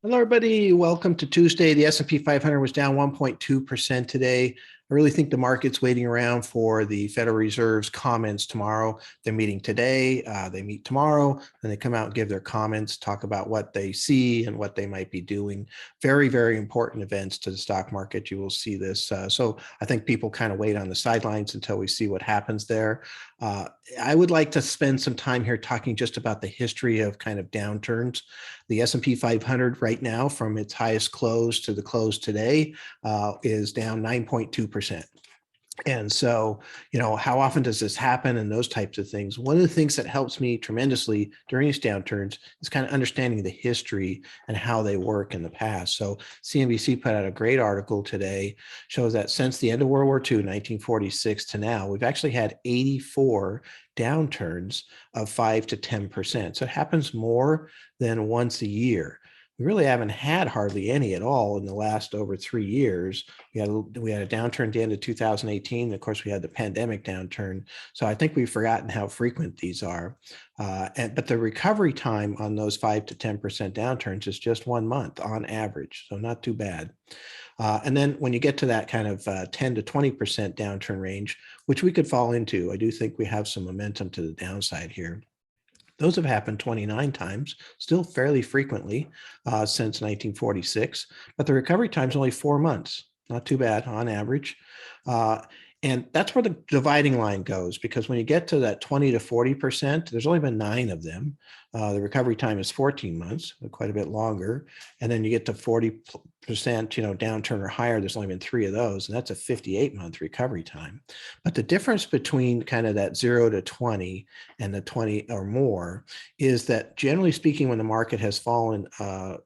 Hello, everybody. Welcome to Tuesday. The S&P 500 was down 1.2% today. I really think the market's waiting around for the Federal Reserve's comments tomorrow. They're meeting today. They meet tomorrow, and they come out and give their comments, talk about what they see and what they might be doing. Very, very important events to the stock market. You will see this. So I think people kind of wait on the sidelines until we see what happens there. I would like to spend some time here talking just about the history of kind of downturns. The S&P 500 right now, from its highest close to the close today, is down 9.2%. And so, how often does this happen and those types of things? One of the things that helps me tremendously during these downturns is kind of understanding the history and how they work in the past. So CNBC put out a great article today, shows that since the end of World War II, 1946 to now, we've actually had 84 downturns of 5 to 10%. So it happens more than once a year. We really haven't had hardly any at all in the last over 3 years. We had a downturn at the end of 2018. Of course, we had the pandemic downturn. So I think we've forgotten how frequent these are. But the recovery time on those 5 to 10% downturns is just 1 month on average. So not too bad. And then when you get to that kind of 10 to 20% downturn range, which we could fall into, I do think we have some momentum to the downside here. Those have happened 29 times, still fairly frequently since 1946, but the recovery time is only 4 months. Not too bad on average. And that's where the dividing line goes, because when you get to that 20 to 40%, there's only been 9 of them. The recovery time is 14 months, quite a bit longer. And then you get to 40%, downturn or higher, there's only been 3 of those, and that's a 58-month recovery time. But the difference between kind of that 0 to 20 and the 20 or more is that, generally speaking, when the market has fallen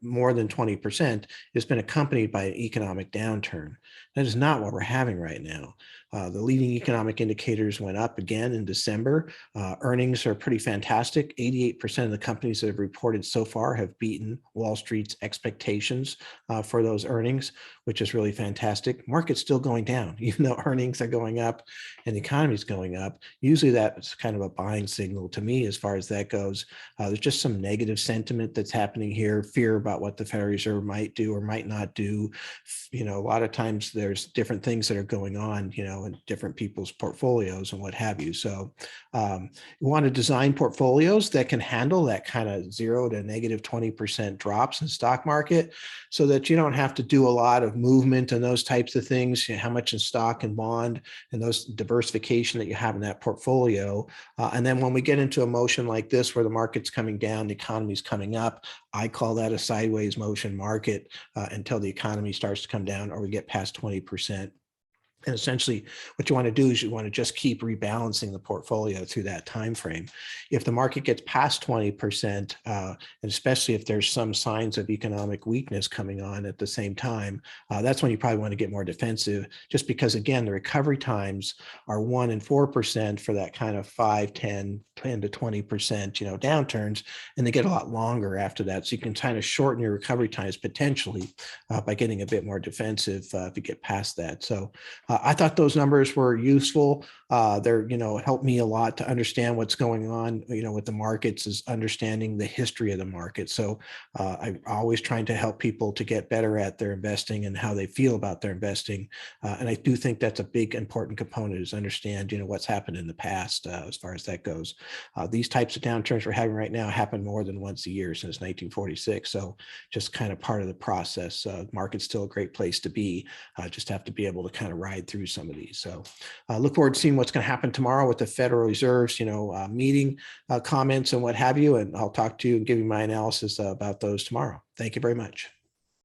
more than 20%, it's been accompanied by an economic downturn. That is not what we're having right now. The leading economic indicators went up again in December. Earnings are pretty fantastic. 88% of the companies that have reported so far have beaten Wall Street's expectations for those earnings, which is really fantastic. Market's still going down, even though earnings are going up and the economy is going up. Usually that's kind of a buying signal to me as far as that goes. There's just some negative sentiment that's happening here, fear about what the Federal Reserve might do or might not do. A lot of times there's different things that are going on, in different people's portfolios and what have you. So you want to design portfolios that can handle that kind of 0 to negative 20% drops in the stock market, so that you don't have to do a lot of movement and those types of things, how much in stock and bond and those diversification that you have in that portfolio. And then when we get into a motion like this, where the market's coming down, the economy's coming up, I call that a sideways motion market until the economy starts to come down or we get past 20%. And essentially, what you want to do is you want to just keep rebalancing the portfolio through that time frame. If the market gets past 20%, and especially if there's some signs of economic weakness coming on at the same time, that's when you probably want to get more defensive, just because, again, the recovery times are 1 and 4% for that kind of 5, 10 to 20%, downturns, and they get a lot longer after that. So you can kind of shorten your recovery times potentially by getting a bit more defensive if you get past that. So I thought those numbers were useful. They're, helped me a lot to understand what's going on, with the markets, is understanding the history of the market. So I'm always trying to help people to get better at their investing and how they feel about their investing. And I do think that's a big important component, is understand, what's happened in the past as far as that goes. These types of downturns we're having right now happen more than once a year since 1946. So just kind of part of the process. Market's still a great place to be. Just have to be able to kind of ride through some of these. So look forward to seeing what's going to happen tomorrow with the Federal Reserve's, meeting comments and what have you. And I'll talk to you and give you my analysis about those tomorrow. Thank you very much.